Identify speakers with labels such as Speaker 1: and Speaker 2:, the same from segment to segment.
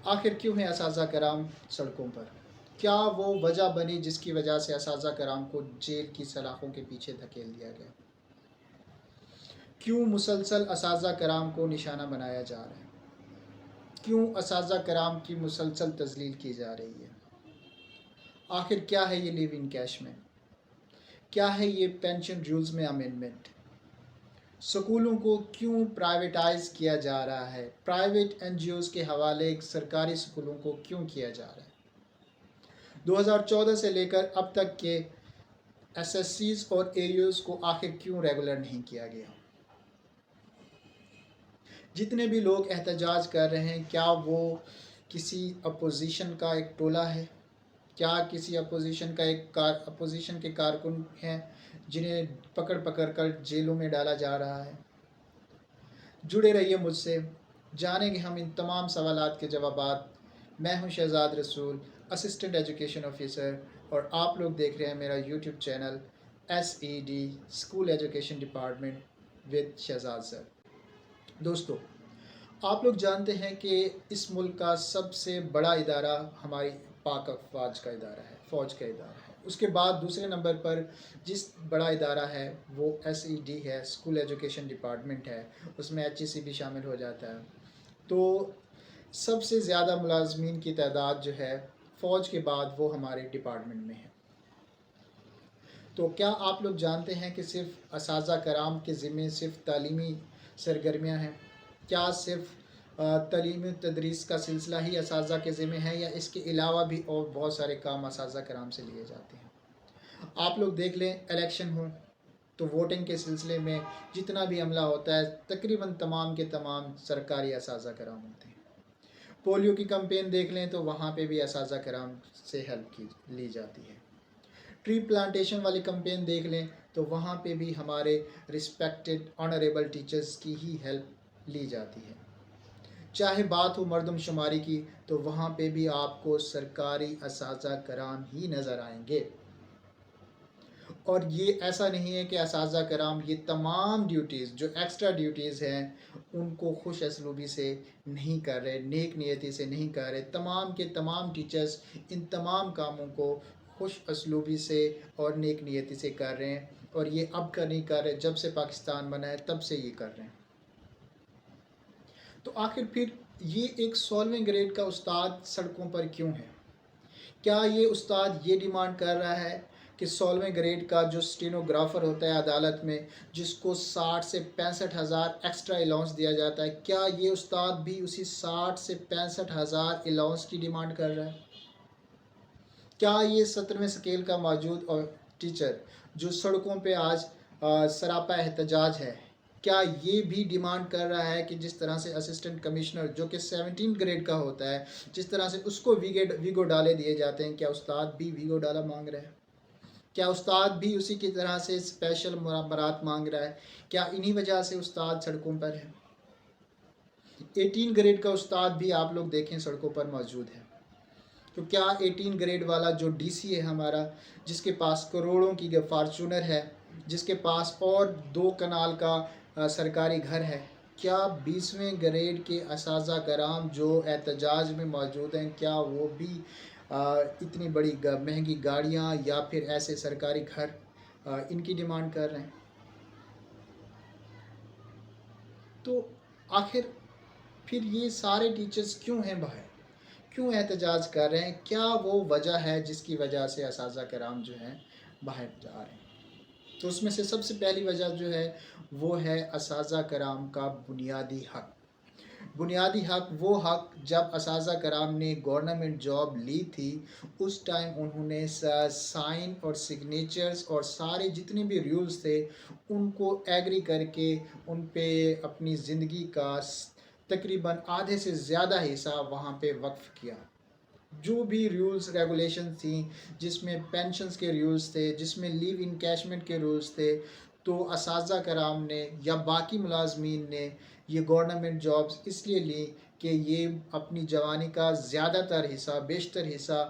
Speaker 1: آخر کیوں ہیں اساتذہ کرام سڑکوں پر؟ کیا وہ وجہ بنی جس کی وجہ سے اساتذہ کرام کو جیل کی سلاخوں کے پیچھے دھکیل دیا گیا؟ کیوں مسلسل اساتذہ کرام کو نشانہ بنایا جا رہا ہے؟ کیوں اساتذہ کرام کی مسلسل تذلیل کی جا رہی ہے؟ آخر کیا ہے یہ لیو ان کیش میں؟ کیا ہے یہ پینشن رولز میں امینڈمنٹ؟ سکولوں کو کیوں پرائیویٹائز کیا جا رہا ہے؟ پرائیویٹ این جی اوز کے حوالے سرکاری سکولوں کو کیوں کیا جا رہا ہے؟ 2014 سے لے کر اب تک کے ایس ایس سیز اور ایریوز کو آخر کیوں ریگولر نہیں کیا گیا؟ جتنے بھی لوگ احتجاج کر رہے ہیں کیا وہ کسی اپوزیشن کا ایک ٹولہ ہے؟ کیا کسی اپوزیشن کے کارکن ہیں جنہیں پکڑ پکڑ کر جیلوں میں ڈالا جا رہا ہے؟ جڑے رہیے مجھ سے، جانیں گے ہم ان تمام سوالات کے جوابات۔ میں ہوں شہزاد رسول، اسسٹنٹ ایجوکیشن آفیسر، اور آپ لوگ دیکھ رہے ہیں میرا YouTube channel SED school education department with Shahzad sir. دوستو، آپ لوگ جانتے ہیں کہ اس ملک کا سب سے بڑا ادارہ ہماری پاک افواج کا ادارہ ہے، فوج کا ادارہ ہے۔ اس کے بعد دوسرے نمبر پر جس بڑا ادارہ ہے وہ SED ہے، اسکول ایجوکیشن ڈپارٹمنٹ ہے، اس میں HEC بھی شامل ہو جاتا ہے۔ تو سب سے زیادہ ملازمین کی تعداد جو ہے فوج کے بعد وہ ہمارے ڈپارٹمنٹ میں ہے۔ تو کیا آپ لوگ جانتے ہیں کہ صرف اساتذہ کرام کے ذمے صرف تعلیمی سرگرمیاں ہیں؟ کیا صرف تعلیم و تدریس کا سلسلہ ہی اساتذہ کے ذمے ہے یا اس کے علاوہ بھی اور بہت سارے کام اساتذہ کرام سے لیے جاتے ہیں؟ آپ لوگ دیکھ لیں، الیکشن ہوں تو ووٹنگ کے سلسلے میں جتنا بھی عملہ ہوتا ہے تقریباً تمام کے تمام سرکاری اساتذہ کرام ہوتے ہیں۔ پولیو کی کمپین دیکھ لیں تو وہاں پہ بھی اساتذہ کرام سے ہیلپ لی جاتی ہے۔ ٹری پلانٹیشن والی کمپین دیکھ لیں تو وہاں پہ بھی ہمارے رسپیکٹڈ آنریبل ٹیچرز کی ہی ہیلپ لی جاتی ہے۔ چاہے بات ہو مردم شماری کی تو وہاں پہ بھی آپ کو سرکاری اساتذہ کرام ہی نظر آئیں گے۔ اور یہ ایسا نہیں ہے کہ اساتذہ کرام یہ تمام ڈیوٹیز جو ایکسٹرا ڈیوٹیز ہیں ان کو خوش اسلوبی سے نہیں کر رہے، نیک نیتی سے نہیں کر رہے۔ تمام کے تمام ٹیچرز ان تمام کاموں کو خوش اسلوبی سے اور نیک نیتی سے کر رہے ہیں، اور یہ اب کا نہیں کر رہے، جب سے پاکستان بنا ہے تب سے یہ کر رہے ہیں۔ تو آخر پھر یہ ایک 16ویں گریڈ کا استاد سڑکوں پر کیوں ہے؟ کیا یہ استاد یہ ڈیمانڈ کر رہا ہے کہ 16ویں گریڈ کا جو اسٹینوگرافر ہوتا ہے عدالت میں، جس کو 60 سے 65 ہزار ایکسٹرا الاؤنس دیا جاتا ہے، کیا یہ استاد بھی اسی 60 سے 65 ہزار الاؤنس کی ڈیمانڈ کر رہا ہے؟ کیا یہ 17ویں سکیل کا موجود اور ٹیچر جو سڑکوں پہ آج سراپا احتجاج ہے، کیا یہ بھی ڈیمانڈ کر رہا ہے کہ جس طرح سے اسسٹنٹ کمشنر جو کہ 17 گریڈ کا ہوتا ہے، جس طرح سے اس کو ویگو ڈالے دیے جاتے ہیں، کیا استاد بھی ویگو ڈالا مانگ رہا ہے؟ کیا استاد بھی اسی کی طرح سے اسپیشل برات مانگ رہا ہے؟ کیا انہی وجہ سے استاد سڑکوں پر ہے؟ 18 گریڈ کا استاد بھی آپ لوگ دیکھیں سڑکوں پر موجود ہے۔ تو کیا 18 گریڈ والا جو ڈی سی ہے ہمارا، جس کے پاس کروڑوں کی فارچونر ہے، جس کے پاس اور 2 کنال کا سرکاری گھر ہے، کیا 20ویں گریڈ کے اساتذہ کرام جو احتجاج میں موجود ہیں کیا وہ بھی اتنی بڑی مہنگی گاڑیاں یا پھر ایسے سرکاری گھر ان کی ڈیمانڈ کر رہے ہیں؟ تو آخر پھر یہ سارے ٹیچرز کیوں ہیں باہر، کیوں احتجاج کر رہے ہیں؟ کیا وہ وجہ ہے جس کی وجہ سے اساتذہ کرام جو ہیں باہر جا رہے ہیں؟ تو اس میں سے سب سے پہلی وجہ جو ہے وہ ہے اساتذہ کرام کا بنیادی حق۔ بنیادی حق وہ حق جب اساتذہ کرام نے گورنمنٹ جاب لی تھی اس ٹائم انہوں نے سائن اور سگنیچرز اور سارے جتنے بھی رولز تھے ان کو ایگری کر کے ان پہ اپنی زندگی کا تقریباً آدھے سے زیادہ حصہ وہاں پہ وقف کیا۔ جو بھی رولز ریگولیشن تھیں، جس میں پینشنز کے رولز تھے، جس میں لیو انکیشمنٹ کے رولز تھے، تو اساتذہ کرام نے یا باقی ملازمین نے یہ گورنمنٹ جابز اس لیے لی کہ یہ اپنی جوانی کا زیادہ تر حصہ، بیشتر حصہ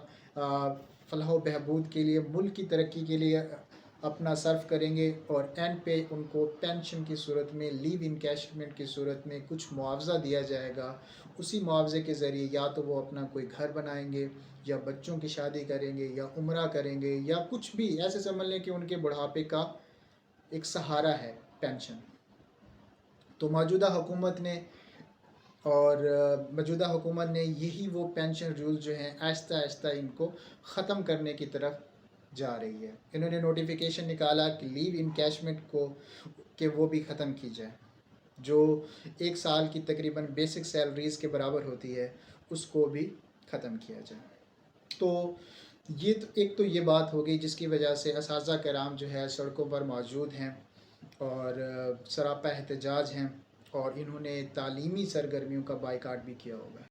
Speaker 1: فلاح و بہبود کے لیے، ملک کی ترقی کے لیے اپنا صرف کریں گے، اور اینڈ پہ ان کو پینشن کی صورت میں، لیو انکیشمنٹ کی صورت میں کچھ معاوضہ دیا جائے گا، اسی معاوضے کے ذریعے یا تو وہ اپنا کوئی گھر بنائیں گے یا بچوں کی شادی کریں گے یا عمرہ کریں گے یا کچھ بھی ایسے سمجھ لیں کہ ان کے بڑھاپے کا ایک سہارا ہے پینشن. تو موجودہ حکومت نے یہی وہ پینشن رول جو ہیں آہستہ آہستہ ان کو ختم کرنے کی طرف جا رہی ہے. انہوں نے نوٹیفیکیشن نکالا کہ لیو انکیشمنٹ کو کہ وہ بھی ختم کی جائے، جو 1 سال کی تقریباً بیسک سیلریز کے برابر ہوتی ہے، اس کو بھی ختم کیا جائے. تو ایک تو یہ بات ہو گئی جس کی وجہ سے اساتذہ کرام جو ہے سڑکوں پر موجود ہیں اور سراپا احتجاج ہیں، اور انہوں نے تعلیمی سرگرمیوں کا بائیکاٹ بھی کیا ہوگا.